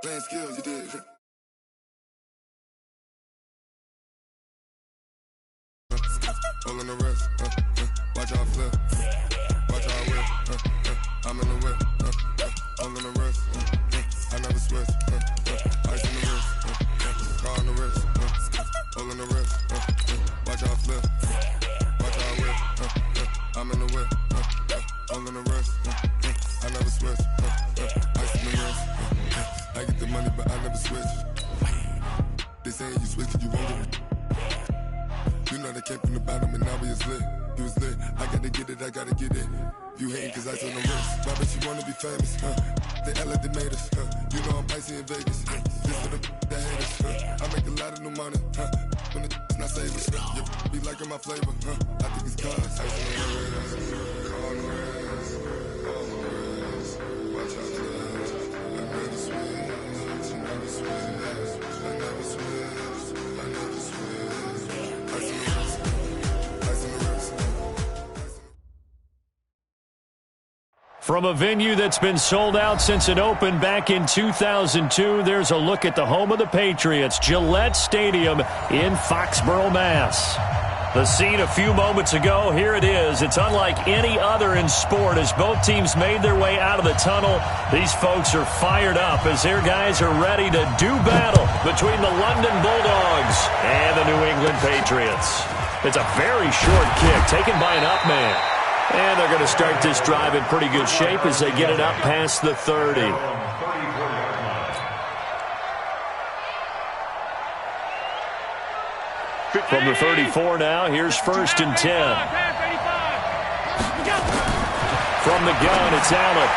Playing skills, you did. All in the rest, watch out flip, watch out whip, I'm in the whip, all in the rest, I never switch, ice in the wrist, car in the wrist, all in the wrist, watch out flip, watch out whip, I'm in the whip, all in the wrist, I never switch, ice in the wrist, I get the money but I never switch, they saying you switch you won't get it. You know they came from the bottom and now we is lit. You was lit, I gotta get it, I gotta get it. You hating cause I on the wrist. Why bet you wanna be famous, They act like they made us, You know I'm icy in Vegas, Just for the that hate us, I make a lot of new money, When the not savers, you be liking my flavor, I think it's cause ice on the wrist, on the wrist, on the wrist. Watch out for this, I never switch, I never switch, I never switch, I never switch. From a venue that's been sold out since it opened back in 2002, there's a look at the home of the Patriots, Gillette Stadium in Foxborough, Mass. The scene a few moments ago, here it is. It's unlike any other in sport as both teams made their way out of the tunnel. These folks are fired up as their guys are ready to do battle between the London Bulldogs and the New England Patriots. It's a very short kick taken by an up man. And they're going to start this drive in pretty good shape as they get it up past the 30. From the 34 now, here's 1st and 10. From the gun, it's Allen.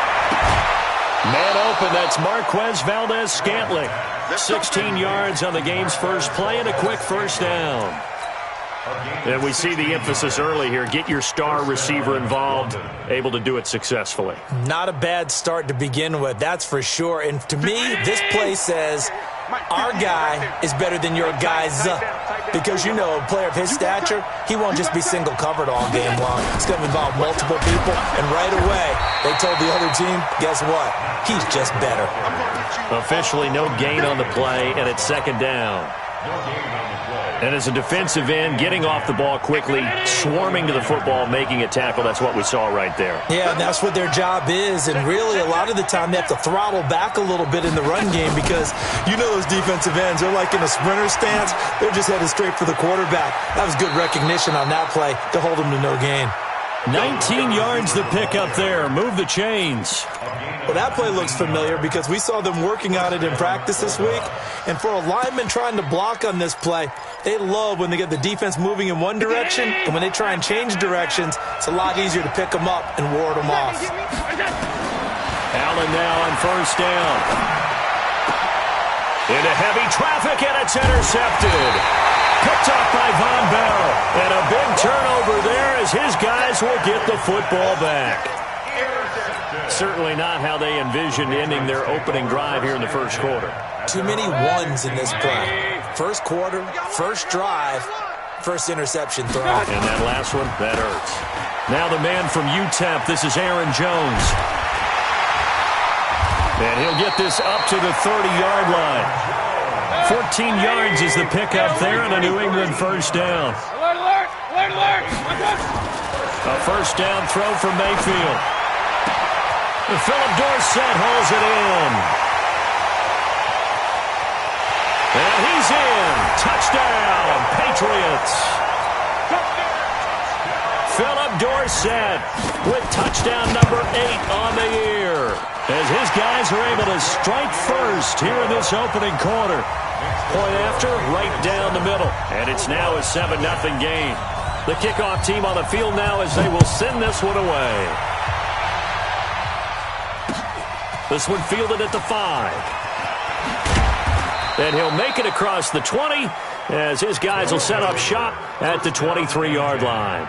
Man open, that's Marquez Valdez-Scantling. 16 yards on the game's first play and a quick first down. And we see the emphasis early here. Get your star receiver involved, able to do it successfully. Not a bad start to begin with, that's for sure. And to me, this play says our guy is better than your guy's. Because, you know, a player of his stature, he won't just be single covered all game long. It's going to involve multiple people. And right away, they told the other team, guess what? He's just better. Officially no gain on the play, and it's 2nd down. And as a defensive end, getting off the ball quickly, swarming to the football, making a tackle, that's what we saw right there. Yeah, and that's what their job is. And really, a lot of the time, they have to throttle back a little bit in the run game because, you know, those defensive ends, they're like in a sprinter stance. They're just headed straight for the quarterback. That was good recognition on that play to hold them to no gain. 19 yards the pick up there. Move the chains. Well, that play looks familiar because we saw them working on it in practice this week. And for a lineman trying to block on this play, they love when they get the defense moving in one direction, and when they try and change directions, it's a lot easier to pick them up and ward them off. Allen now on 1st down. Into heavy traffic, and it's intercepted. Picked up by Von Bell. And a big turnover there as his guys will get the football back. Certainly not how they envisioned ending their opening drive here in the first quarter. Too many ones in this play. First quarter, first drive, first interception thrown. And that last one, that hurts. Now the man from UTEP, this is Aaron Jones. And he'll get this up to the 30-yard line. 14 yards is the pickup there and a New England first down. A first down throw from Mayfield. Philip Dorsett holds it in. And he's in. Touchdown, Patriots. Philip Dorsett with touchdown number 8 on the year. As his guys are able to strike first here in this opening quarter. Point after, right down the middle. And it's now a 7-0 game. The kickoff team on the field now as they will send this one away. This one fielded at the 5. And he'll make it across the 20 as his guys will set up shop at the 23-yard line.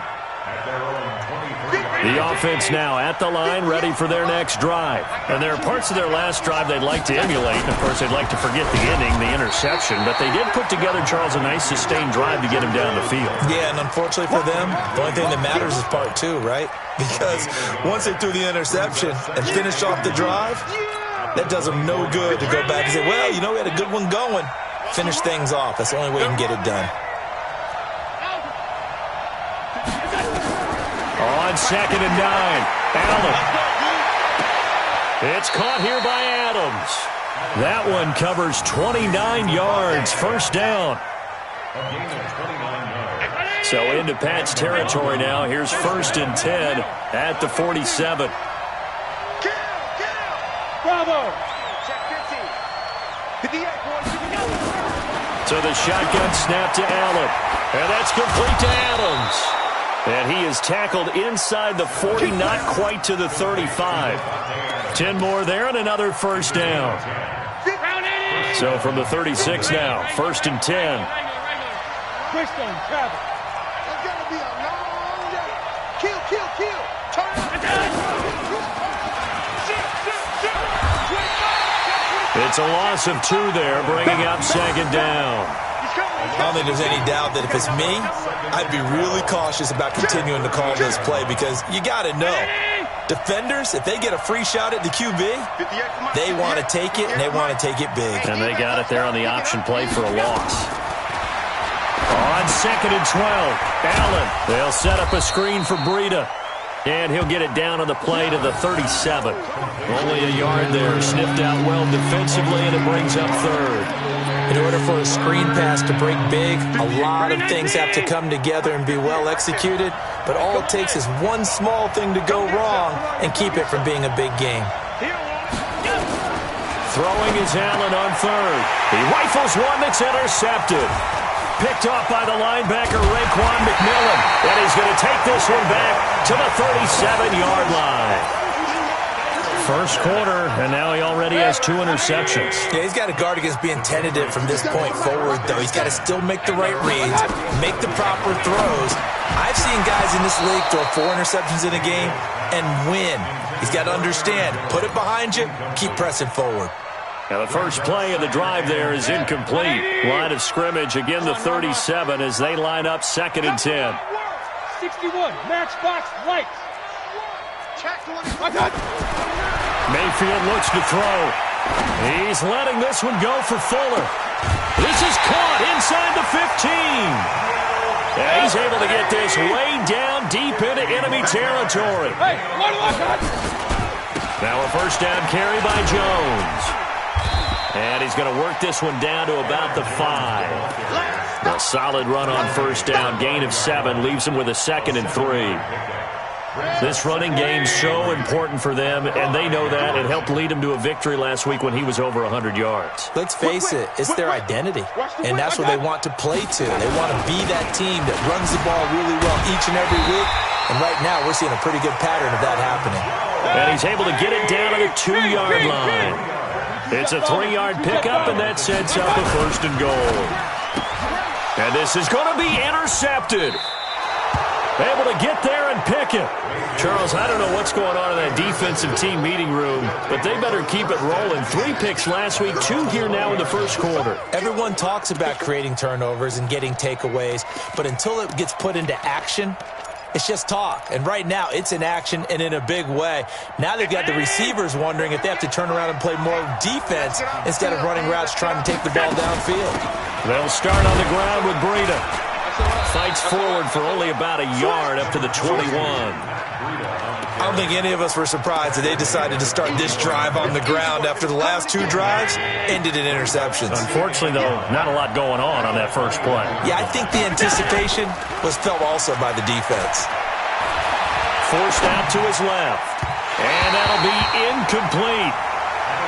The offense now at the line, ready for their next drive. And there are parts of their last drive they'd like to emulate. Of course, they'd like to forget the inning, the interception. But they did put together, Charles, a nice sustained drive to get him down the field. Yeah, and unfortunately for them, the only thing that matters is part 2, right? Because once they threw the interception and finished off the drive, That does them no good to go back and say, well, you know, we had a good one going. Finish things off. That's the only way you can get it done. On 2nd and 9, Allen. It's caught here by Adams. That one covers 29 yards, first down. So into Pat's territory now. Here's 1st and 10 at the 47. Bravo. So the shotgun snap to Allen. And that's complete to Adams. And he is tackled inside the 40, not quite to the 35. 10 more there and another first down. So from the 36 now, 1st and 10. Twist on travel. It's going to be a long day. Kill. Turn It's a loss of 2 there, bringing up 2nd down. I don't think there's any doubt that if it's me, I'd be really cautious about continuing to call this play because you got to know, defenders, if they get a free shot at the QB, they want to take it, and they want to take it big. And they got it there on the option play for a loss. On 2nd and 12, Allen. They'll set up a screen for Breida. And he'll get it down on the play to the 37. Only a yard there, sniffed out well defensively, and it brings up 3rd. In order for a screen pass to break big, a lot of things have to come together and be well executed, but all it takes is one small thing to go wrong and keep it from being a big game. Throwing is Allen on 3rd. He rifles one that's intercepted. Picked off by the linebacker, Raekwon McMillan. And he's going to take this one back to the 37-yard line. First quarter, and now he already has 2 interceptions. Yeah, he's got to guard against being tentative from this point forward, though. He's got to still make the right reads, make the proper throws. I've seen guys in this league throw 4 interceptions in a game and win. He's got to understand, put it behind you, keep pressing forward. Now the first play of the drive there is incomplete. Line of scrimmage, again the 37 as they line up 2nd and 10. 61, matchbox right. Mayfield looks to throw. He's letting this one go for Fuller. This is caught inside the 15. Yeah, he's able to get this way down deep into enemy territory. Now a first down carry by Jones. And he's going to work this one down to about the 5. A solid run on first down. Gain of 7 leaves him with a 2nd and 3. This running game's so important for them, and they know that. It helped lead him to a victory last week when he was over 100 yards. Let's face it, it's their identity, and that's what they want to play to. They want to be that team that runs the ball really well each and every week, and right now we're seeing a pretty good pattern of that happening. And he's able to get it down to the 2-yard line. It's a 3-yard pickup, and that sets up a 1st and goal. And this is going to be intercepted. Able to get there and pick it. Charles, I don't know what's going on in that defensive team meeting room, but they better keep it rolling. 3 picks last week, 2 here now in the first quarter. Everyone talks about creating turnovers and getting takeaways, but until it gets put into action, it's just talk. And right now, it's in action and in a big way. Now they've got the receivers wondering if they have to turn around and play more defense instead of running routes trying to take the ball downfield. They'll start on the ground with Breida. Fights forward for only about a yard up to the 21. I don't think any of us were surprised that they decided to start this drive on the ground after the last 2 drives ended in interceptions. Unfortunately, though, not a lot going on that first play. Yeah, I think the anticipation was felt also by the defense. Forced out to his left. And that'll be incomplete.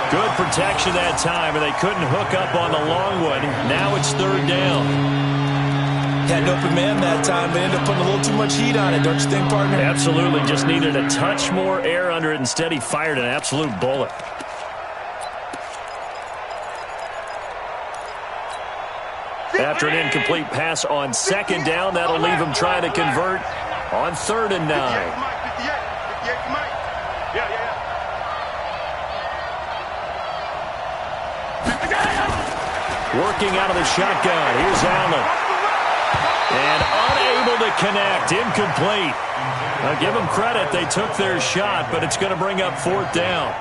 Good protection that time, and they couldn't hook up on the long one. Now it's 3rd down. Had an open man that time, but ended up putting a little too much heat on it, don't you think, partner? Absolutely. Just needed a touch more air under it. Instead, he fired an absolute bullet. After an incomplete pass on 2nd down, that'll leave him trying to convert on 3rd and 9. Working out of the shotgun. Here's Allen. And unable to connect. Incomplete. Now give them credit. They took their shot, but it's going to bring up 4th down.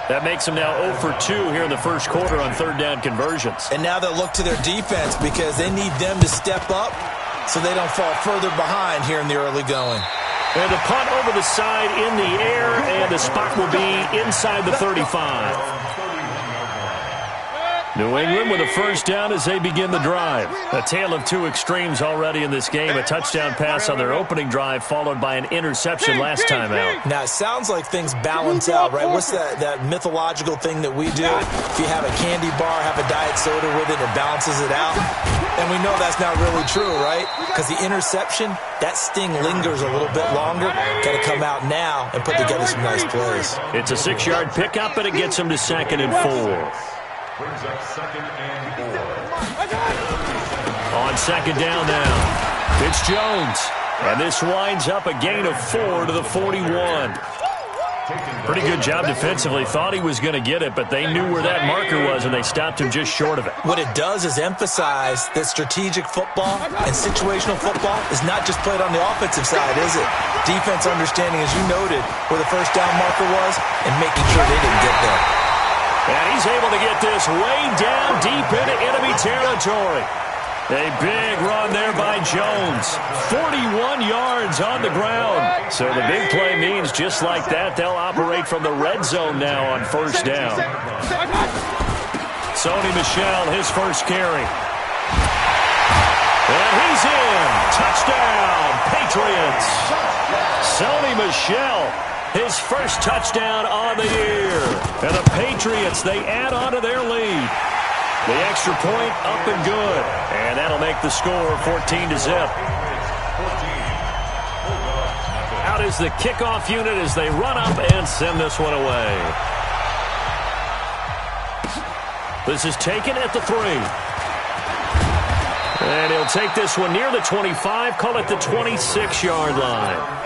That makes them now 0 for 2 here in the first quarter on third down conversions. And now they'll look to their defense because they need them to step up so they don't fall further behind here in the early going. And the punt over the side in the air, and the spot will be inside the 35. New England with a first down as they begin the drive. A tale of two extremes already in this game. A touchdown pass on their opening drive followed by an interception last time out. Now, it sounds like things balance out, right? What's that mythological thing that we do? If you have a candy bar, have a diet soda with it, it balances it out. And we know that's not really true, right? Because the interception, that sting lingers a little bit longer. Got to come out now and put together some nice plays. It's a 6-yard pickup, and it gets them to 2nd and 4. Brings up 2nd and 4. On 2nd down now, it's Jones. And this winds up a gain of 4 to the 41. Pretty good job defensively. Thought he was going to get it, but they knew where that marker was, and they stopped him just short of it. What it does is emphasize that strategic football and situational football is not just played on the offensive side, is it? Defense understanding, as you noted, where the first down marker was and making sure they didn't get there. And he's able to get this way down deep into enemy territory. A big run there by Jones. 41 yards on the ground. So the big play means just like that, they'll operate from the red zone now on first down. Sony Michel, his first carry. And he's in. Touchdown, Patriots. Sony Michel, his first touchdown on the year. And the Patriots, they add on to their lead. The extra point up and good. And that'll make the score 14-0. Out is the kickoff unit as they run up and send this one away. This is taken at the 3. And he'll take this one near the 25, call it the 26-yard line.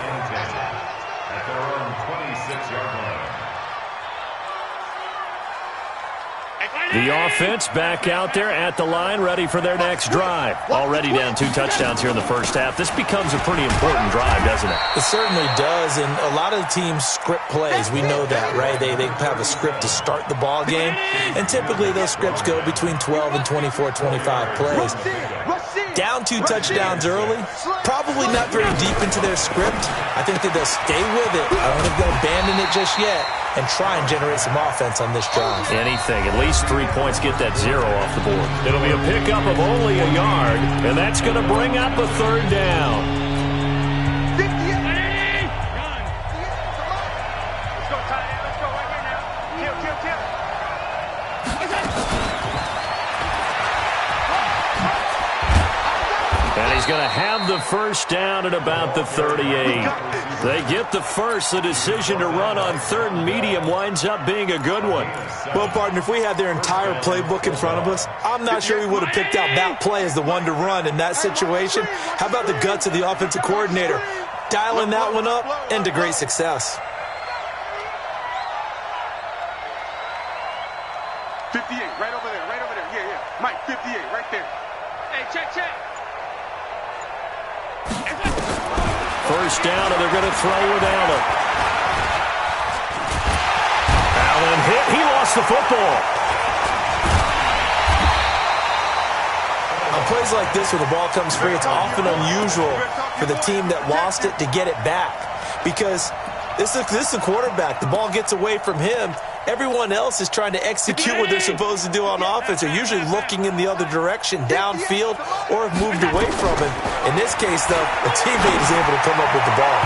The offense back out there at the line, ready for their next drive. Already down 2 touchdowns here in the first half. This becomes a pretty important drive, doesn't it? It certainly does, and a lot of the teams script plays. We know that, right? They have a script to start the ball game, and typically those scripts go between 12 and 24, 25 plays. Down 2 touchdowns early, probably not very deep into their script. I think that they'll stay with it. I don't think they'll abandon it just yet and try and generate some offense on this drive. Anything. At least 3 points, get that 0 off the board. It'll be a pickup of only a yard, and that's going to bring up a third down. 50. Let's go, tight end. Let's go right here now. Kill. And he's going to have the first down at about the 38. They get the first. The decision to run on 3rd and medium winds up being a good one. Well, partner, if we had their entire playbook in front of us, I'm not sure we would have picked out that play as the one to run in that situation. How about the guts of the offensive coordinator? Dialing that one up into great success. 58, right over there. Yeah. Mike, 58, right there. Hey, check. First down, and they're going to throw with Allen. Allen hit. He lost the football. On plays like this where the ball comes free, it's often unusual for the team that lost it to get it back. Because this is the quarterback. The ball gets away from him. Everyone else is trying to execute what they're supposed to do on offense. They're usually looking in the other direction, downfield, or have moved away from it. In this case, though, a teammate is able to come up with the ball.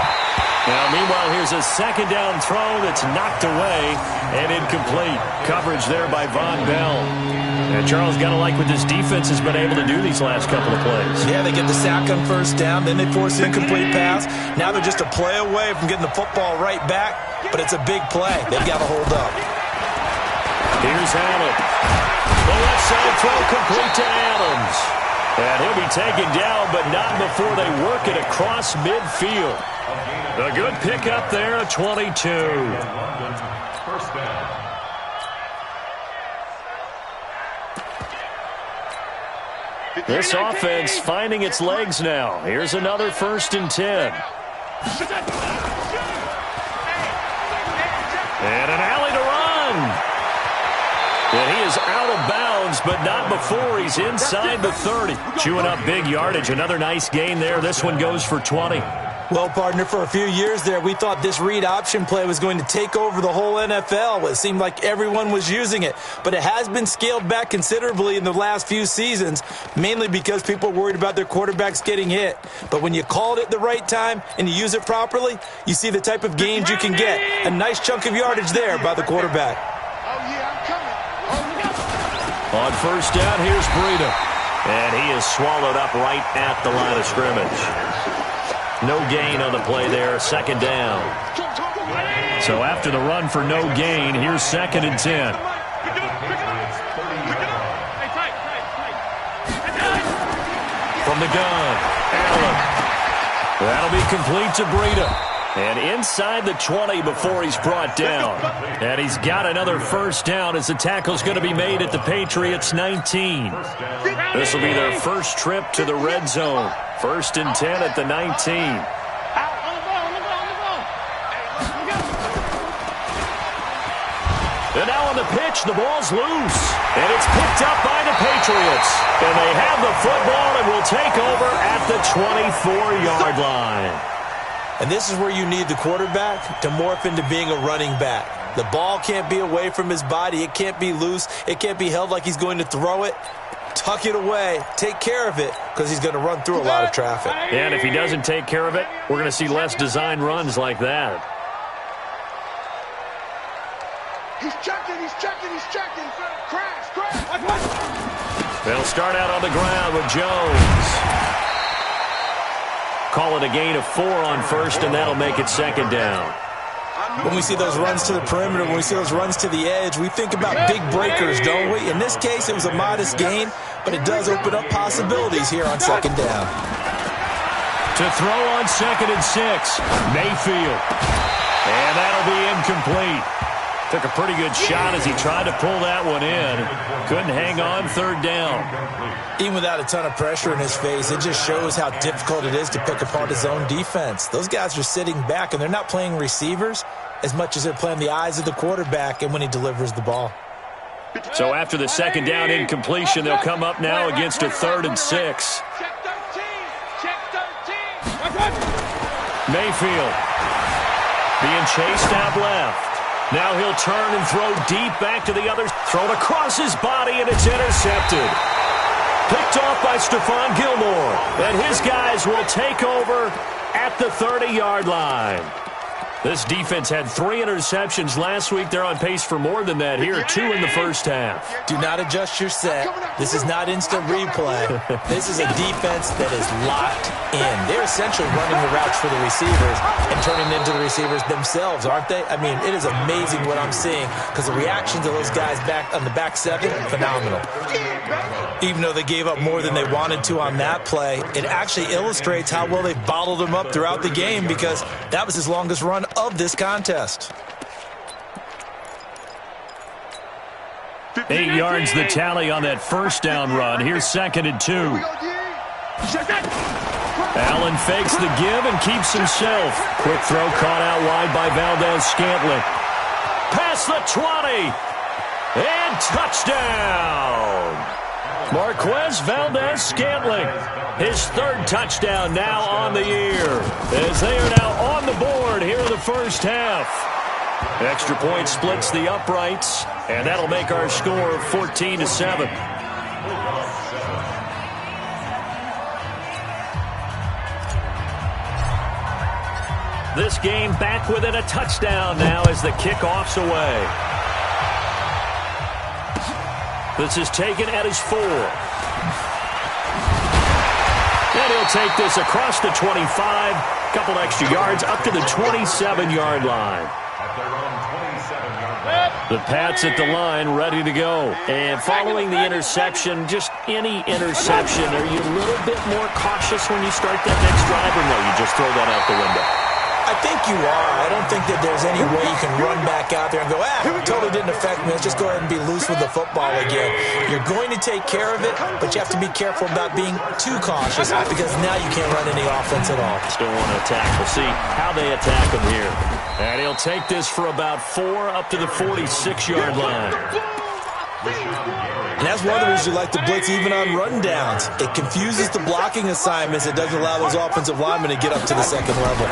Now, meanwhile, here's a second down throw that's knocked away and incomplete. Coverage there by Von Bell. And Charles, got to like what this defense has been able to do these last couple of plays. Yeah, they get the sack on first down, then they force an incomplete pass. Now they're just a play away from getting the football right back, but it's a big play. They've got to hold up. Here's Allen. The left side throw complete to Adams. And he'll be taken down, but not before they work it across midfield. A good pickup there at 22. First down. This offense finding its legs now. Here's another 1st and 10. And an alley to run. And he is out of bounds, but not before he's inside the 30. Chewing up big yardage. Another nice gain there. This one goes for 20. Well, partner, for a few years there, we thought this read option play was going to take over the whole NFL. It seemed like everyone was using it. But it has been scaled back considerably in the last few seasons, mainly because people are worried about their quarterbacks getting hit. But when you call it at the right time and you use it properly, you see the type of gains you can get. A nice chunk of yardage there by the quarterback. On first down, here's Breida. And he is swallowed up right at the line of scrimmage. No gain on the play there, second down. So after the run for no gain, here's 2nd and 10. From the gun, Allen. That'll be complete to Breida. And inside the 20 before he's brought down. And he's got another first down as the tackle's going to be made at the Patriots' 19. This will be their first trip to the red zone. 1st and 10 at the 19. And now on the pitch, the ball's loose. And it's picked up by the Patriots. And they have the football and will take over at the 24-yard line. And this is where you need the quarterback to morph into being a running back. The ball can't be away from his body. It can't be loose. It can't be held like he's going to throw it. Tuck it away. Take care of it because he's going to run through a lot of traffic. And if he doesn't take care of it, we're going to see less design runs like that. He's checking. Crash. They'll start out on the ground with Jones. Call it a gain of 4 on first, and that'll make it 2nd down. When we see those runs to the perimeter, when we see those runs to the edge, we think about big breakers, don't we? In this case, it was a modest gain, but it does open up possibilities here on 2nd down. To throw on 2nd and 6, Mayfield. And that'll be incomplete. Took a pretty good shot as he tried to pull that one in. Couldn't hang on 3rd down. Even without a ton of pressure in his face, it just shows how difficult it is to pick apart his own defense. Those guys are sitting back, and they're not playing receivers as much as they're playing the eyes of the quarterback and when he delivers the ball. So after the 2nd down incompletion, they'll come up now against a 3rd and 6. Mayfield being chased out left. Now he'll turn and throw deep back to the other. Thrown across his body, and it's intercepted. Picked off by Stephon Gilmore. And his guys will take over at the 30-yard line. This defense had 3 interceptions last week. They're on pace for more than that here, 2 in the first half. Do not adjust your set. This is not instant replay. This is a defense that is locked in. They're essentially running the routes for the receivers and turning them into the receivers themselves, aren't they? I mean, it is amazing what I'm seeing because the reactions of those guys back on the back 7, phenomenal. Even though they gave up more than they wanted to on that play, it actually illustrates how well they bottled them up throughout the game because that was his longest run of this contest. 8 yards the tally on that first down run. Here's 2nd and 2. Allen fakes the give and keeps himself. Quick throw caught out wide by Valdez-Scantling. Past the 20. And touchdown. Marquez Valdez-Scantling. His 3rd touchdown now on the year. As they are now on the board here in the first half. Extra point splits the uprights. And that'll make our score 14-7. This game back within a touchdown now as the kickoff's away. This is taken at his 4. And he'll take this across the 25. Couple extra yards up to the 27-yard line. The Pats at the line ready to go. And following the interception, just any interception, are you a little bit more cautious when you start that next drive, or no, you just throw that out the window? I think you are. I don't think that there's any way you can run back out there and go, it totally didn't affect me. Let's just go ahead and be loose with the football again. You're going to take care of it, but you have to be careful about being too cautious because now you can't run any offense at all. Still want to attack. We'll see how they attack him here. And he'll take this for about 4 up to the 46-yard line. And that's one of the reasons you like to blitz even on rundowns. It confuses the blocking assignments. It doesn't allow those offensive linemen to get up to the second level.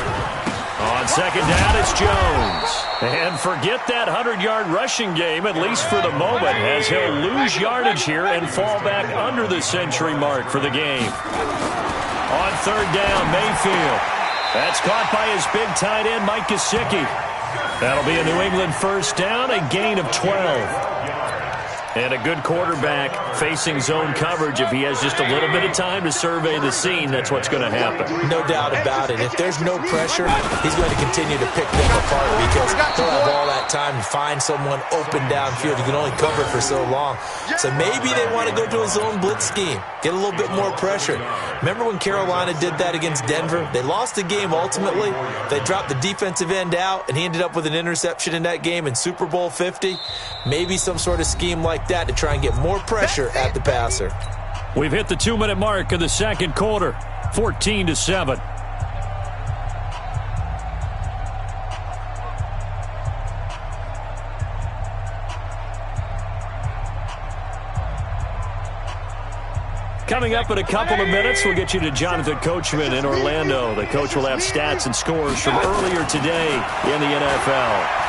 On second down, it's Jones. And forget that 100-yard rushing game, at least for the moment, as he'll lose yardage here and fall back under the century mark for the game. On third down, Mayfield. That's caught by his big tight end, Mike Gesicki. That'll be a New England first down, a gain of 12. And a good quarterback facing zone coverage. If he has just a little bit of time to survey the scene, that's what's going to happen. No doubt about it. If there's no pressure, he's going to continue to pick them apart because he'll have all that time to find someone open downfield. You can only cover for so long. So maybe they want to go to a zone blitz scheme, get a little bit more pressure. Remember when Carolina did that against Denver? They lost the game ultimately. They dropped the defensive end out, and he ended up with an interception in that game in Super Bowl 50. Maybe some sort of scheme like that to try and get more pressure at the passer. We've hit the 2-minute mark of the second quarter, 14-7. Coming up in a couple of minutes, we'll get you to Jonathan Coachman in Orlando. The coach will have stats and scores from earlier today in the NFL.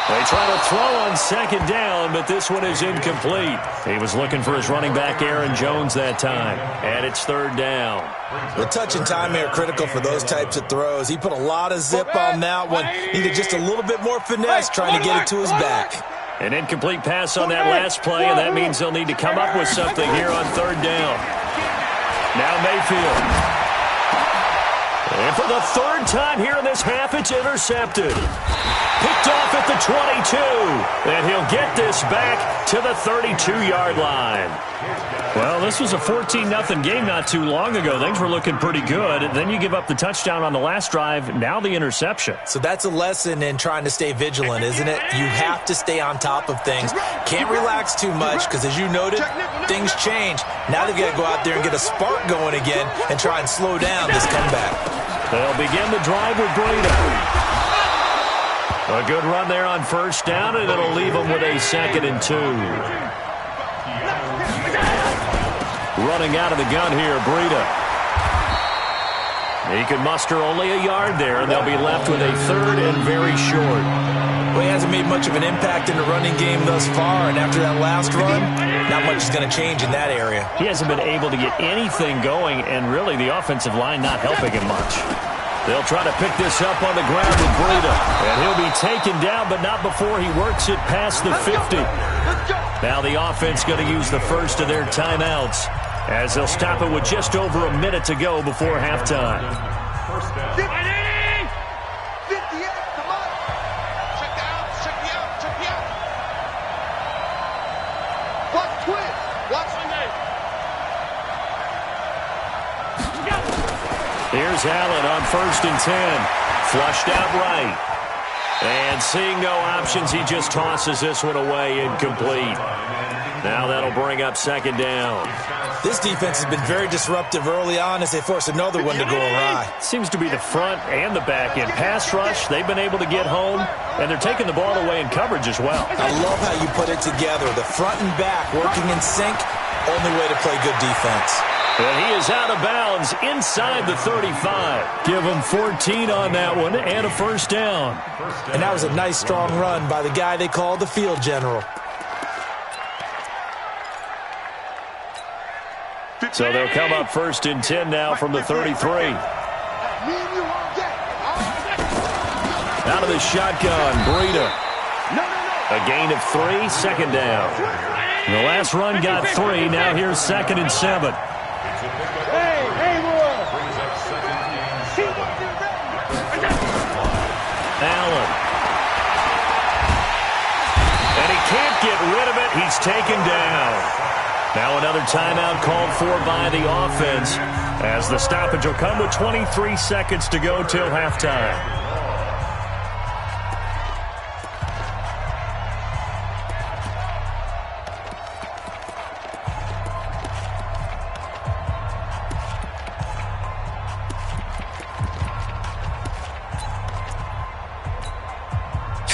They try to throw on second down, but this one is incomplete. He was looking for his running back, Aaron Jones, that time. And it's third down. The touch and time are critical for those types of throws. He put a lot of zip on that one. Needed just a little bit more finesse trying to get it to his back. An incomplete pass on that last play, and that means they'll need to come up with something here on third down. Now Mayfield. And for the third time here in this half, it's intercepted. Picked off at the 22. And he'll get this back to the 32-yard line. Well, this was a 14-0 game not too long ago. Things were looking pretty good. And then you give up the touchdown on the last drive. Now the interception. So that's a lesson in trying to stay vigilant, isn't it? You have to stay on top of things. Can't relax too much because, as you noted, things change. Now they've got to go out there and get a spark going again and try and slow down this comeback. They'll begin the drive with Breida. A good run there on first down, and it'll leave them with a 2nd and 2. Running out of the gun here, Breida. He can muster only a yard there, and they'll be left with a 3rd and very short. Well, he hasn't made much of an impact in the running game thus far, and after that last run, not much is going to change in that area. He hasn't been able to get anything going, and really the offensive line not helping him much. They'll try to pick this up on the ground with Breida, and he'll be taken down, but not before he works it past the 50. Now the offense going to use the first of their timeouts, as they'll stop it with just over a minute to go before halftime. First down. Here's Allen on 1st and 10. Flushed out right. And seeing no options, he just tosses this one away, incomplete. Now that'll bring up 2nd down. This defense has been very disruptive early on as they force another one to go awry. Seems to be the front and the back end. Pass rush, they've been able to get home, and they're taking the ball away in coverage as well. I love how you put it together. The front and back working in sync, only way to play good defense. And he is out of bounds inside the 35. Give him 14 on that one and a first down. And that was a nice, strong run by the guy they call the field general. So they'll come up 1st and 10 now from the 33. Out of the shotgun, Breida. A gain of 3, 2nd down. The last run got 3. Now here's 2nd and 7. Allen. And he can't get rid of it. He's taken down. Now another timeout called for by the offense, as the stoppage will come with 23 seconds to go till halftime.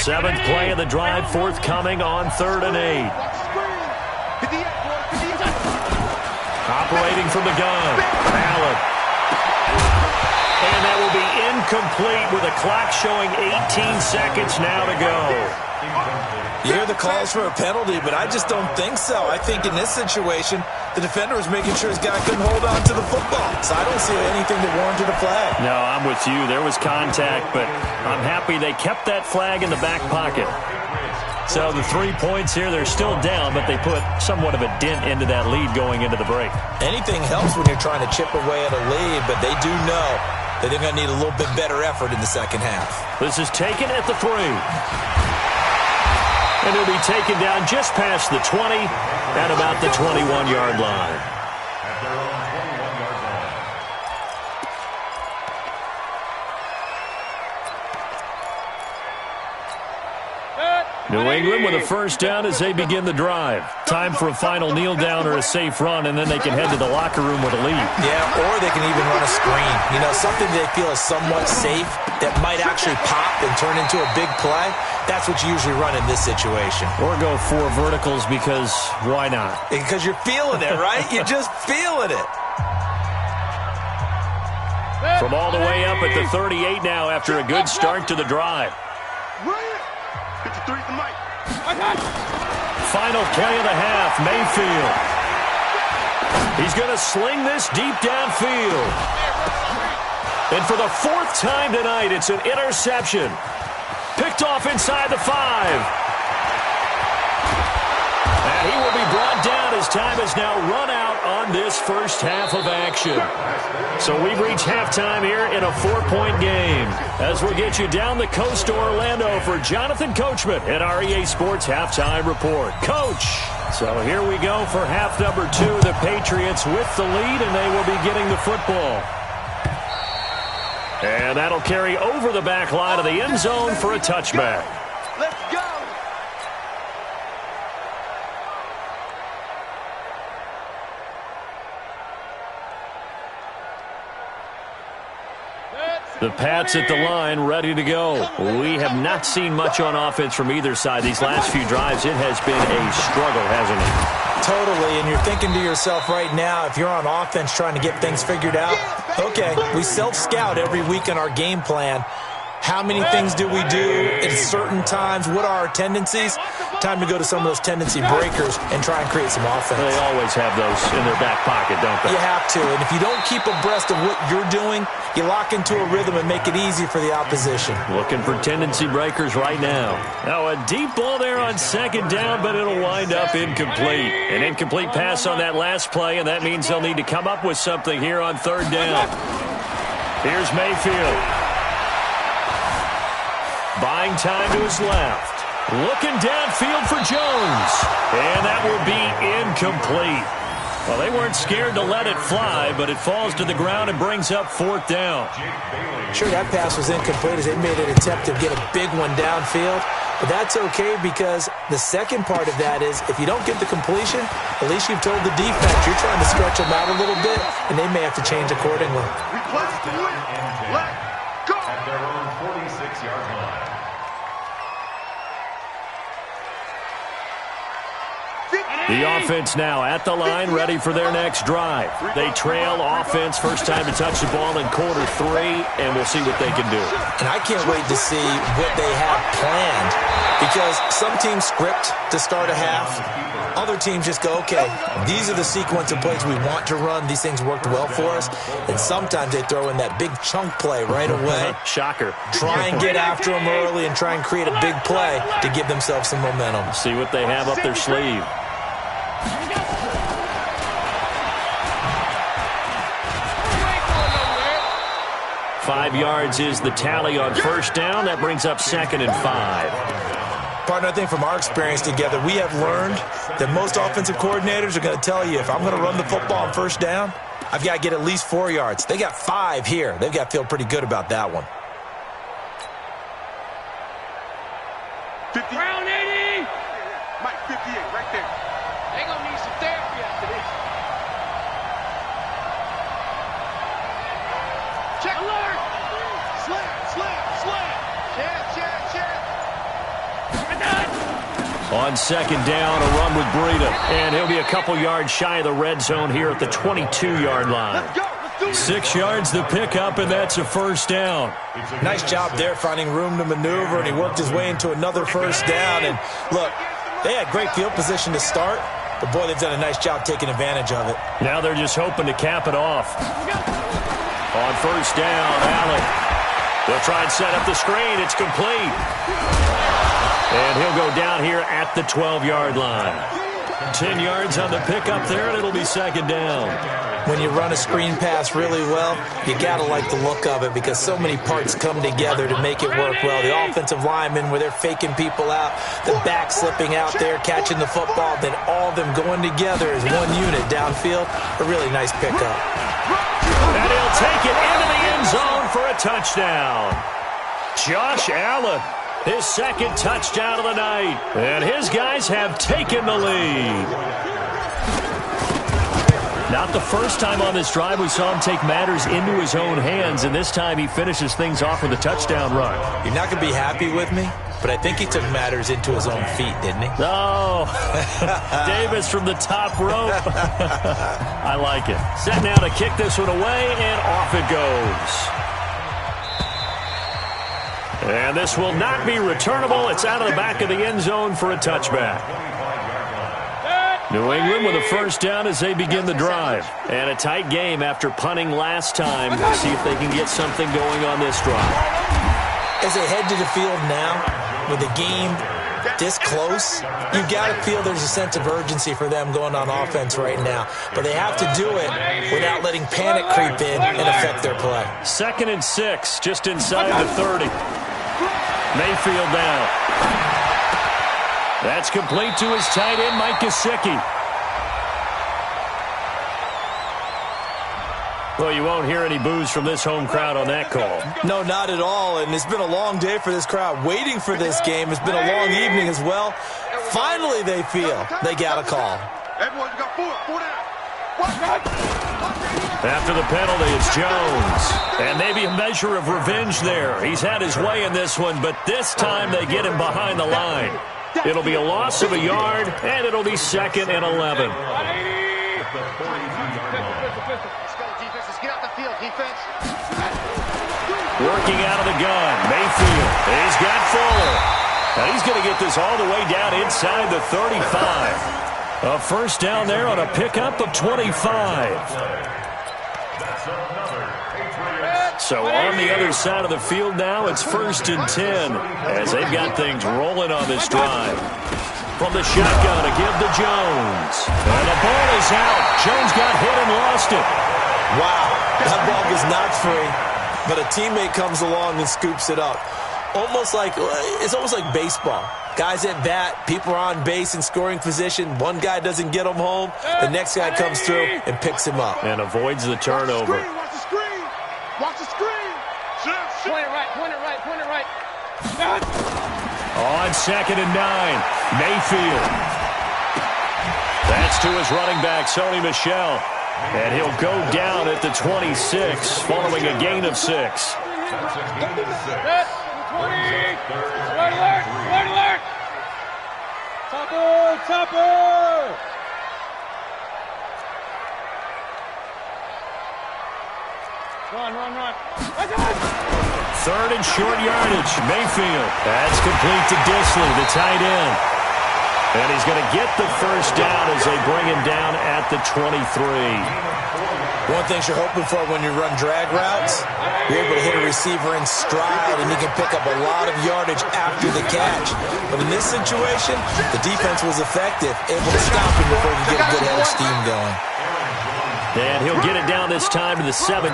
7th play of the drive forthcoming on 3rd and 8. Operating from the gun. Allen. And that will be incomplete with a clock showing 18 seconds now to go. You hear the calls for a penalty, but I just don't think so. I think in this situation, the defender was making sure his guy couldn't hold on to the football. So I don't see anything that warranted a flag. No, I'm with you. There was contact, but I'm happy they kept that flag in the back pocket. So the 3 points here, they're still down, but they put somewhat of a dent into that lead going into the break. Anything helps when you're trying to chip away at a lead, but they do know that they're going to need a little bit better effort in the second half. This is taken at the 3. And it'll be taken down just past the 20 at about the 21-yard line. New England with a first down as they begin the drive. Time for a final kneel down or a safe run, and then they can head to the locker room with a lead. Yeah, or they can even run a screen. You know, something they feel is somewhat safe that might actually pop and turn into a big play. That's what you usually run in this situation. Or go 4 verticals because why not? Because you're feeling it, right? You're just feeling it. From all the way up at the 38 now after a good start to the drive. Final play of the half, Mayfield. He's going to sling this deep downfield. And for the 4th time tonight, it's an interception. Picked off inside the 5. And he will be brought down as time has now run out on this first half of action. So we've reached halftime here in a 4-point game. As we'll get you down the coast to Orlando for Jonathan Coachman at our EA Sports Halftime Report. Coach! So here we go for half number 2. The Patriots with the lead, and they will be getting the football. And that'll carry over the back line of the end zone for a touchback. Let's go! The Pats at the line, ready to go. We have not seen much on offense from either side. These last few drives, it has been a struggle, hasn't it? Totally, and you're thinking to yourself right now, if you're on offense trying to get things figured out, okay, we self-scout every week in our game plan. How many things do we do at certain times? What are our tendencies? Time to go to some of those tendency breakers and try and create some offense. They always have those in their back pocket, don't they? You have to, and if you don't keep abreast of what you're doing, you lock into a rhythm and make it easy for the opposition. Looking for tendency breakers right now. Now a deep ball there on 2nd down, but it'll wind up incomplete. An incomplete pass on that last play, and that means they'll need to come up with something here on 3rd down. Here's Mayfield. Buying time to his left. Looking downfield for Jones. And that will be incomplete. Well, they weren't scared to let it fly, but it falls to the ground and brings up 4th down. Sure, that pass was incomplete as they made an attempt to get a big one downfield. But that's okay because the second part of that is if you don't get the completion, at least you've told the defense you're trying to stretch them out a little bit, and they may have to change accordingly. We play to win. Let's go. At their own 46-yard line. The offense now at the line, ready for their next drive. They trail offense, first time to touch the ball in quarter 3, and we'll see what they can do. And I can't wait to see what they have planned because some teams script to start a half. Other teams just go, okay, these are the sequence of plays we want to run. These things worked well for us. And sometimes they throw in that big chunk play right away. Shocker. Try and get after them early and try and create a big play to give themselves some momentum. See what they have up their sleeve. 5 yards is the tally on first down. That brings up 2nd and 5. Partner, I think from our experience together, we have learned that most offensive coordinators are going to tell you, if I'm going to run the football on first down, I've got to get at least 4 yards. They got 5 here. They've got to feel pretty good about that one. 50. Round 80. Mike, 58, right there. They going to need some therapy after this. Check alert. Slam, slam, slam. Check, check, check. On second down, a run with Breida. And he'll be a couple yards shy of the red zone here at the 22-yard line. 6 yards the pickup, and that's a first down. Nice job there finding room to maneuver, and he worked his way into another first down. And look, they had great field position to start, but boy, they've done a nice job taking advantage of it. Now they're just hoping to cap it off. On first down, Allen. They'll try and set up the screen. It's complete. And he'll go down here at the 12-yard line. 10 yards on the pickup there, and it'll be second down. When you run a screen pass really well, you got to like the look of it because so many parts come together to make it work well. The offensive linemen, where they're faking people out, the back slipping out there, catching the football, then all of them going together as one unit downfield. A really nice pickup. And he'll take it into the end zone for a touchdown. Josh Allen, his second touchdown of the night. And his guys have taken the lead. Not the first time on this drive we saw him take matters into his own hands, and this time he finishes things off with a touchdown run. You're not going to be happy with me, but I think he took matters into his own feet, didn't he? Oh, Davis from the top rope. I like it. Set now to kick this one away, and off it goes. And this will not be returnable. It's out of the back of the end zone for a touchback. New England with a first down as they begin the drive. And a tight game after punting last time. See if they can get something going on this drive. As they head to the field now, with the game this close, you've got to feel there's a sense of urgency for them going on offense right now. But they have to do it without letting panic creep in and affect their play. 2nd and 6, just inside the 30. Mayfield down. That's complete to his tight end, Mike Gesicki. Well, you won't hear any boos from this home crowd on that call. No, not at all, and it's been a long day for this crowd waiting for this game. It's been a long evening as well. Finally, they feel they got a call. Everyone got four down. After the penalty, it's Jones. And maybe a measure of revenge there. He's had his way in this one, but this time they get him behind the line. It'll be a loss of a yard, and it'll be 2nd and 11. Let's go, defense. Let's get out the field, defense. Working out of the gun, Mayfield. He's got Fuller. Now he's going to get this all the way down inside the 35. A first down there on a pickup of 25. So on the other side of the field now, it's 1st and 10 as they've got things rolling on this drive. From the shotgun to give to Jones. And the ball is out. Jones got hit and lost it. Wow, that ball is not free, but a teammate comes along and scoops it up. It's almost like baseball. Guys at bat, people are on base in scoring position. One guy doesn't get him home. The next guy comes through and picks him up. And avoids the turnover. Watch the screen. Watch the screen. Point it right. On 2nd and 9, Mayfield. That's to his running back, Sony Michel. And he'll go down at the 26 following a gain of 6. 20. Alert. Topper. Run. 3rd and short yardage, Mayfield. That's complete to Disley, the tight end. And he's going to get the first down as they bring him down at the 23. One thing you're hoping for when you run drag routes, you're able to hit a receiver in stride, and you can pick up a lot of yardage after the catch. But in this situation, the defense was effective, able to stop him before he could get a good head of steam going. And he'll get it down this time to the 17.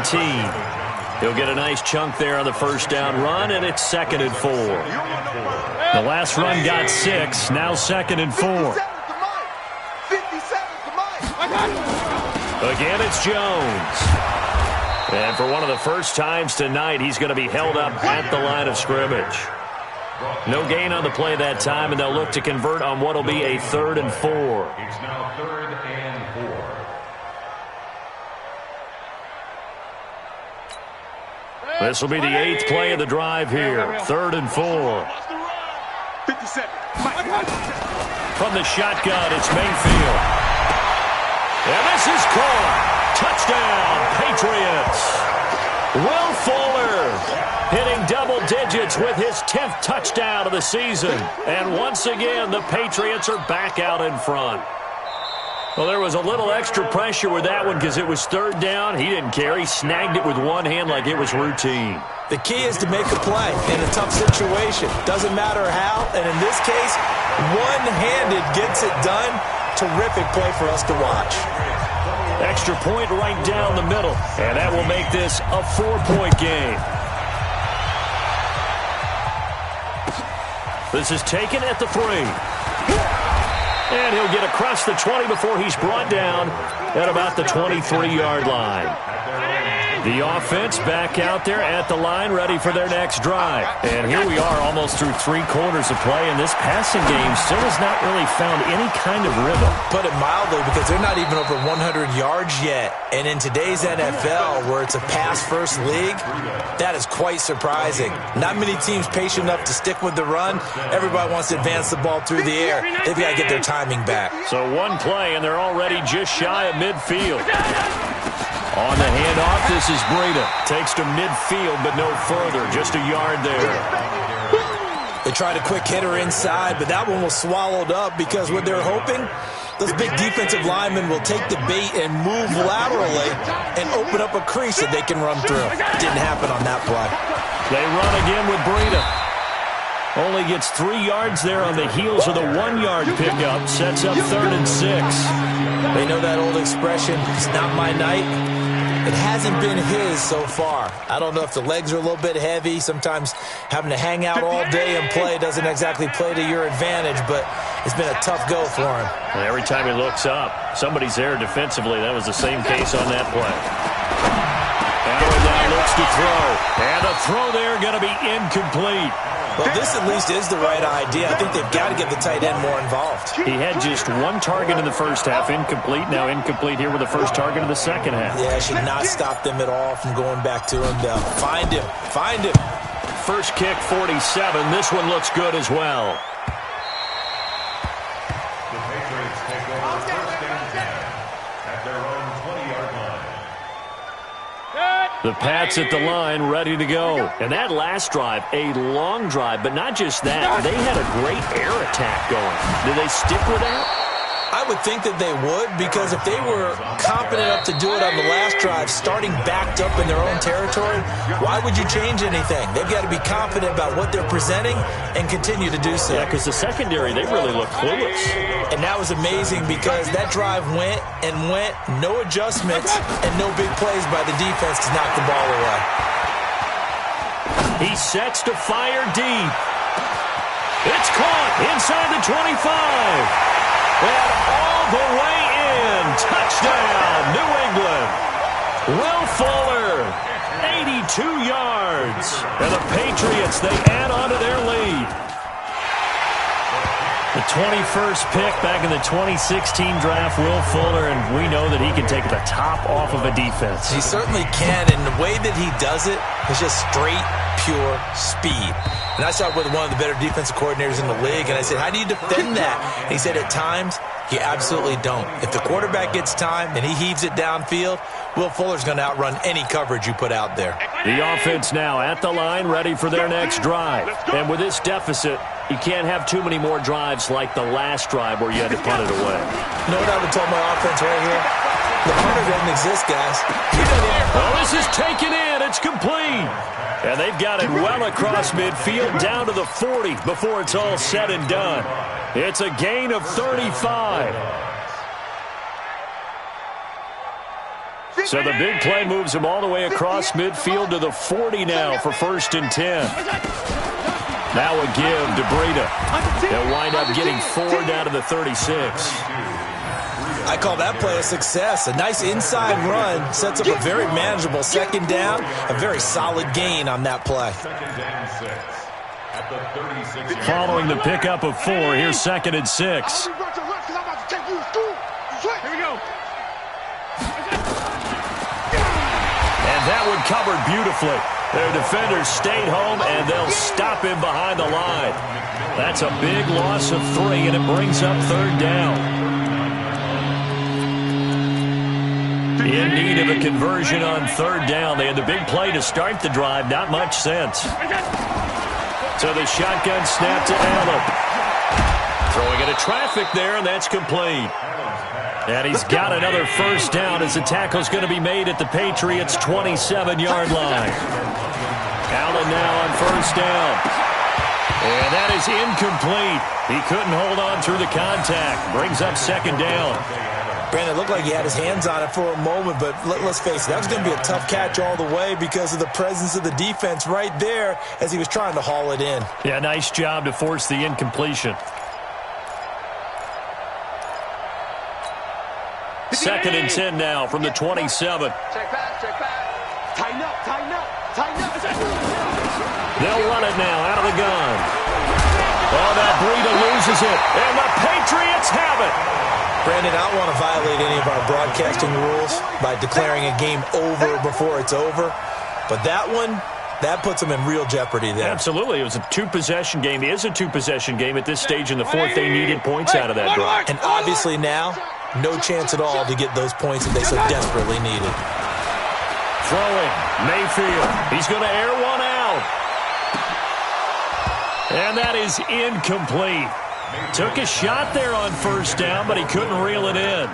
He'll get a nice chunk there on the first down run, and it's 2nd and 4. The last run got 6, now 2nd and 4. Again, it's Jones. And for one of the first times tonight, he's going to be held up at the line of scrimmage. No gain on the play that time, and they'll look to convert on what will be a 3rd and 4. It's now 3rd and 4. This will be the 8th play of the drive here. 3rd and 4. 57. From the shotgun, it's Mayfield. And this is caught. Touchdown, Patriots. Will Fuller hitting double digits with his 10th touchdown of the season. And once again, the Patriots are back out in front. Well, there was a little extra pressure with that one because it was third down. He didn't care. He snagged it with one hand like it was routine. The key is to make a play in a tough situation. Doesn't matter how, and in this case, one-handed gets it done. Terrific play for us to watch. Extra point right down the middle, and that will make this a 4-point game. This is taken at the 3. And he'll get across the 20 before he's brought down at about the 23-yard line. The offense back out there at the line, ready for their next drive. And here we are almost through 3 quarters of play, and this passing game still has not really found any kind of rhythm. Put it mildly, because they're not even over 100 yards yet. And in today's NFL, where it's a pass-first league, that is quite surprising. Not many teams patient enough to stick with the run. Everybody wants to advance the ball through the air. They've got to get their timing back. So one play, and they're already just shy of midfield. On the handoff, this is Breida. Takes to midfield, but no further. Just a yard there. They tried a quick hitter inside, but that one was swallowed up because what they're hoping, those big defensive linemen will take the bait and move laterally and open up a crease that they can run through. Didn't happen on that play. They run again with Breida. Only gets 3 yards there on the heels of the 1-yard pickup. Sets up 3rd and 6. They know that old expression, it's not my night. It hasn't been his so far. I don't know if the legs are a little bit heavy. Sometimes having to hang out all day and play doesn't exactly play to your advantage, but it's been a tough go for him. And every time he looks up, somebody's there defensively. That was the same case on that play. Allen now looks to throw. And the throw there going to be incomplete. Well, this at least is the right idea. I think they've got to get the tight end more involved. He had just 1 target in the first half, incomplete. Now incomplete here with the first target of the second half. Yeah, should not stop them at all from going back to him. Find him. Find him. First kick, 47. This one looks good as well. The Patriots take over first and 10 at their own 20-yard line. The Pats at the line, ready to go. And that last drive, a long drive, but not just that. They had a great air attack going. Did they stick with that? I would think that they would, because if they were confident enough to do it on the last drive, starting backed up in their own territory, why would you change anything? They've got to be confident about what they're presenting and continue to do so. Yeah, because the secondary, they really look clueless. And that was amazing because that drive went and went, no adjustments, and no big plays by the defense to knock the ball away. He sets to fire deep. It's caught inside the 25. And all the way in. Touchdown, New England. Will Fuller, 82 yards. And the Patriots, they add on to their lead. The 21st pick back in the 2016 draft, Will Fuller, and we know that he can take the top off of a defense. He certainly can, and the way that he does it is just straight, pure speed. And I saw it with one of the better defensive coordinators in the league, and I said, how do you defend that? And he said, at times, you absolutely don't. If the quarterback gets time and he heaves it downfield, Will Fuller's going to outrun any coverage you put out there. The offense now at the line, ready for their next drive. And with this deficit, you can't have too many more drives like the last drive where you had to punt it away. You know what I would tell my offense right here? The punter doesn't exist, guys. Well, this is taken in. It's complete. And they've got it well across midfield down to the 40 before it's all said and done. It's a gain of 35. So the big play moves him all the way across midfield to the 40 now for 1st and 10. Now a give to Breida. They'll wind up getting 4 down to the 36. I call that play a success. A nice inside run sets up a very manageable 2nd down. A very solid gain on that play. Following the pickup of 4, here's 2nd and 6. And that one covered beautifully. Their defenders stayed home, and they'll stop him behind the line. That's a big loss of 3, and it brings up third down. In need of a conversion on third down. They had the big play to start the drive. Not much sense. So the shotgun snap to Allen. Throwing into traffic there, and that's complete. And he's got another first down as the tackle's going to be made at the Patriots' 27-yard line. Allen now on first down. And that is incomplete. He couldn't hold on through the contact. Brings up second down. Brandon, it looked like he had his hands on it for a moment, but let's face it, that was going to be a tough catch all the way because of the presence of the defense right there as he was trying to haul it in. Yeah, nice job to force the incompletion. Second and 10 now from the 27. Check back. Tighten up. They'll run it now out of the gun. Oh, that Breida loses it, and the Patriots have it. Brandon, I don't want to violate any of our broadcasting rules by declaring a game over before it's over, but that one, that puts them in real jeopardy there. Absolutely. It was a two-possession game. It is a two-possession game at this stage in the fourth. They needed points out of that drive. And obviously now, no chance at all to get those points that they so desperately needed. Throwing, Mayfield. He's going to air one out. And that is incomplete. Took a shot there on first down, but he couldn't reel it in.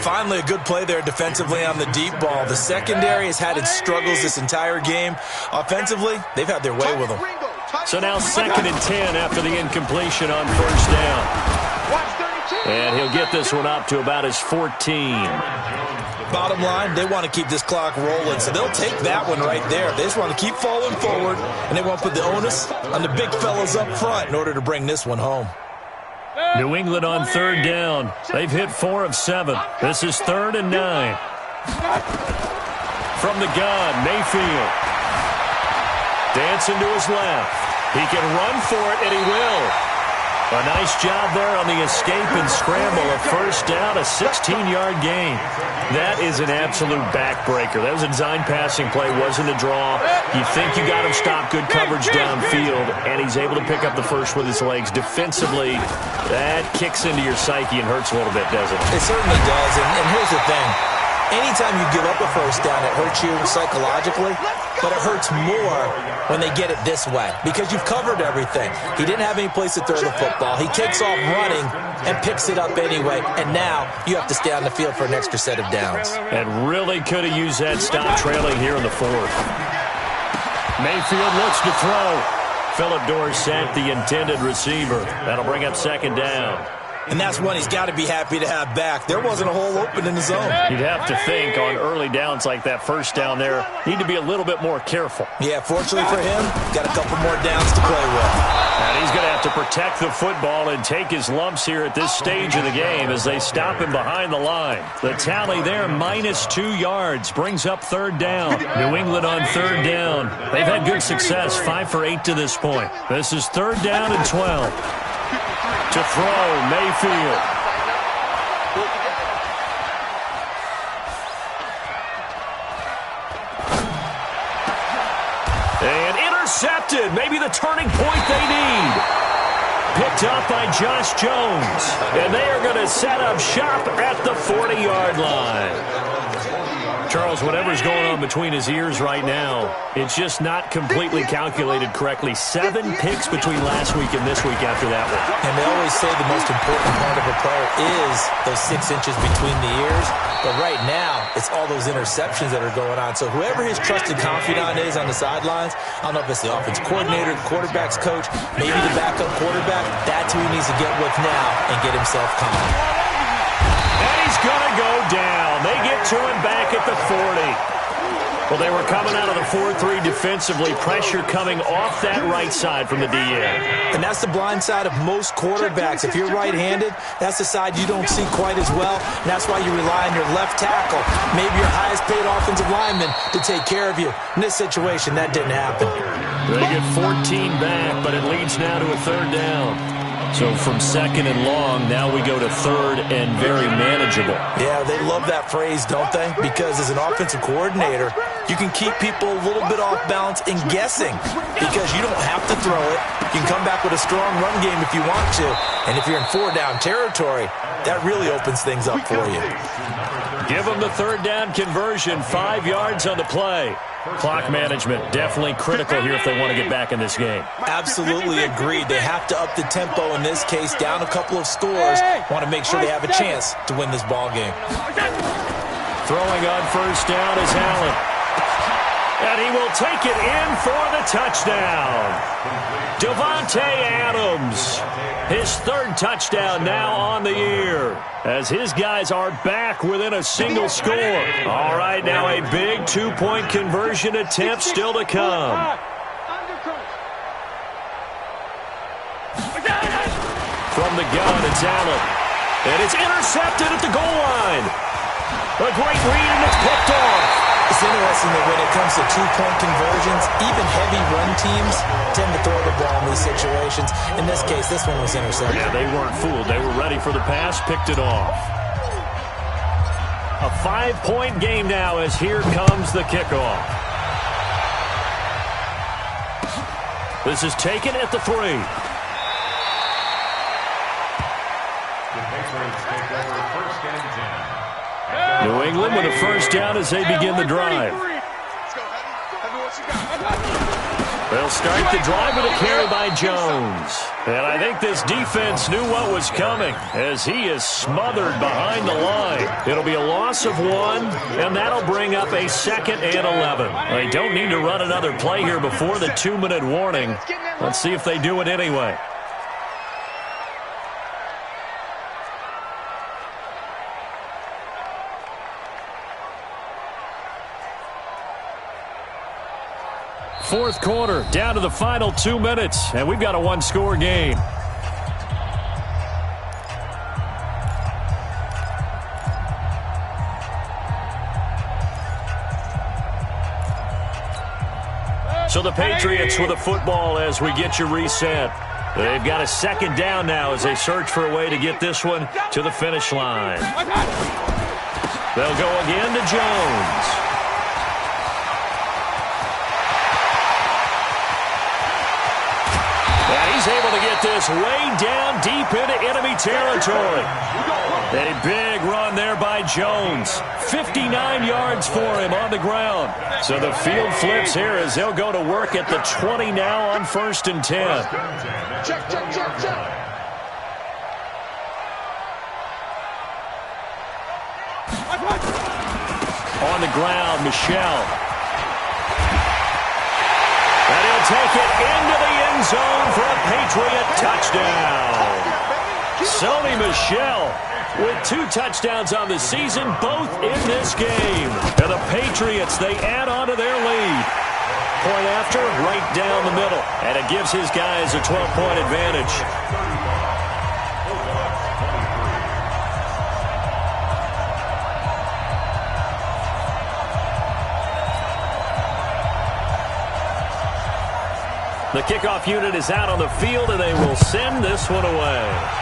Finally, a good play there defensively on the deep ball. The secondary has had its struggles this entire game. Offensively, they've had their way with them. So now second and 10 after the incompletion on first down. And he'll get this one up to about his 14. Bottom line, they want to keep this clock rolling, so they'll take that one right there. They just want to keep falling forward, and they won't put the onus on the big fellas up front in order to bring this one home. New England on third down. They've hit 4 of 7. This is 3rd and 9. From the gun, Mayfield. Dancing to his left. He can run for it, and he will. A nice job there on the escape and scramble. A first down, a 16-yard gain. That is an absolute backbreaker. That was a design passing play, wasn't a draw. You think you got him stopped, good coverage downfield, and he's able to pick up the first with his legs. Defensively, that kicks into your psyche and hurts a little bit, doesn't it? It certainly does, and here's the thing. Anytime you give up a first down, it hurts you psychologically, but it hurts more when they get it this way because you've covered everything. He didn't have any place to throw the football. He takes off running and picks it up anyway, and now you have to stay on the field for an extra set of downs. And really could have used that stop trailing here in the 4th. Mayfield looks to throw. Phillip Dorsett, the intended receiver. That'll bring up second down. And that's one he's got to be happy to have back. There wasn't a hole open in the zone. You'd have to think on early downs like that first down there, need to be a little bit more careful. Yeah, fortunately for him, got a couple more downs to play with. And he's going to have to protect the football and take his lumps here at this stage of the game as they stop him behind the line. The tally there, -2 yards, brings up third down. New England on third down. They've had good success, 5 for 8 to this point. This is third down and 12. To throw, Mayfield. And intercepted. Maybe the turning point they need. Picked up by Josh Jones. And they are going to set up shop at the 40-yard line. Charles, whatever's going on between his ears right now, it's just not completely calculated correctly. 7 picks between last week and this week after that one. And they always say the most important part of a player is those 6 inches between the ears. But right now, it's all those interceptions that are going on. So whoever his trusted confidant is on the sidelines, I don't know if it's the offense coordinator, the quarterback's coach, maybe the backup quarterback, that's who he needs to get with now and get himself calm. And he's going to go down. They get to him back at the 40. Well, they were coming out of the 4-3 defensively. Pressure coming off that right side from the DN. And that's the blind side of most quarterbacks. If you're right-handed, that's the side you don't see quite as well. And that's why you rely on your left tackle, maybe your highest-paid offensive lineman, to take care of you. In this situation, that didn't happen. They get 14 back, but it leads now to a third down. So from second and long, now we go to third and very manageable. Yeah, they love that phrase, don't they? Because as an offensive coordinator, you can keep people a little bit off balance and guessing because you don't have to throw it. You can come back with a strong run game if you want to. And if you're in four-down territory, that really opens things up for you. Give them the third down conversion, 5 yards on the play. Clock management definitely critical here if they want to get back in this game. Absolutely agreed. They have to up the tempo in this case, down a couple of scores. Want to make sure they have a chance to win this ball game. Throwing on first down is Allen. And he will take it in for the touchdown. Davante Adams, his third touchdown now on the year, as his guys are back within a single score. All right, now a big two-point conversion attempt still to come. From the gun, it's Allen. And it's intercepted at the goal line. A great read, and it's picked off. It's interesting that when it comes to two-point conversions, even heavy run teams tend to throw the ball in these situations. In this case, this one was intercepted. Yeah, they weren't fooled. They were ready for the pass, picked it off. A 5-point game now as here comes the kickoff. This is taken at the 3. The Patriots take over first and 10. New England with a first down as they begin the drive. They'll start the drive with a carry by Jones. And I think this defense knew what was coming as he is smothered behind the line. It'll be a loss of 1, and that'll bring up a 2nd and 11. They don't need to run another play here before the 2-minute warning. Let's see if they do it anyway. Fourth quarter, down to the final 2 minutes, and we've got a one-score game. So the Patriots with a football as we get you reset. They've got a second down now as they search for a way to get this one to the finish line. They'll go again to Jones. And he's able to get this way down deep into enemy territory. A big run there by Jones. 59 yards for him on the ground. So the field flips here as they'll go to work at the 20 now on 1st and 10. Check. On the ground, Michel. And he'll take it into the end zone for a Patriot touchdown. Sony Michel with 2 touchdowns on the season, both in this game. And the Patriots, they add on to their lead. Point after, right down the middle. And it gives his guys a 12-point advantage. The kickoff unit is out on the field, and they will send this one away.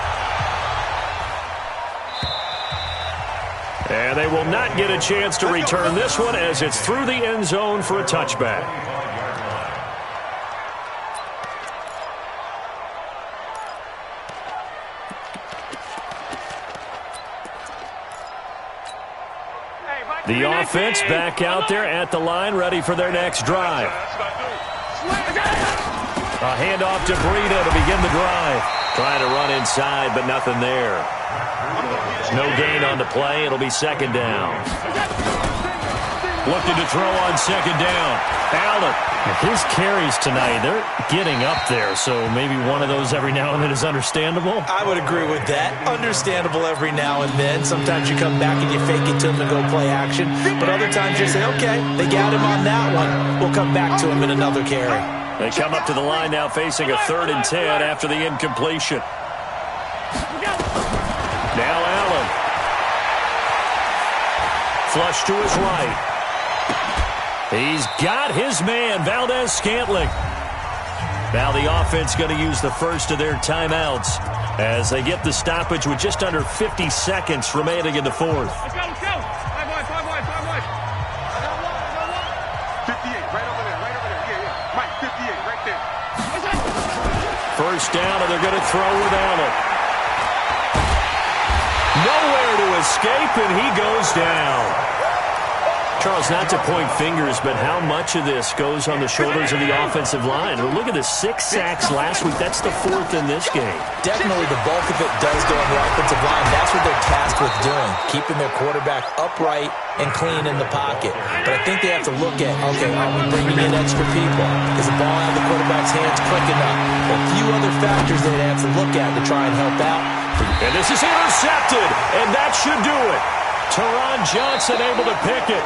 And they will not get a chance to return this one as it's through the end zone for a touchback. The offense back out there at the line, ready for their next drive. A handoff to Breida to begin the drive. Trying to run inside, but nothing there. No gain on the play. It'll be second down. Looking to throw on second down. Allen. His carries tonight, they're getting up there, so maybe one of those every now and then is understandable. I would agree with that. Understandable every now and then. Sometimes you come back and you fake it to him to go play action. But other times you say, okay, they got him on that one. We'll come back to him in another carry. They come up to the line now facing a 3rd and 10 after the incompletion. Now Allen. Flush to his right. He's got his man, Valdez-Scantling. Now the offense going to use the first of their timeouts As they get the stoppage with just under 50 seconds remaining in the fourth. Let's go, let's go. 5 wide, 5 wide, 5 wide. I got one. 58, right over there, right over there. Yeah, yeah. Mike, 58, right there. First down, and they're going to throw without it. Nowhere to escape, and he goes down. Charles, not to point fingers, but how much of this goes on the shoulders of the offensive line? Look at the 6 sacks last week. That's the 4th in this game. Definitely the bulk of it does go on the offensive line. That's what they're tasked with doing, keeping their quarterback upright and clean in the pocket. But I think they have to look at, okay, are we bringing in extra people? Is the ball out of the quarterback's hands quick enough? A few other factors they'd have to look at to try and help out. And this is intercepted, and that should do it. Teron Johnson able to pick it.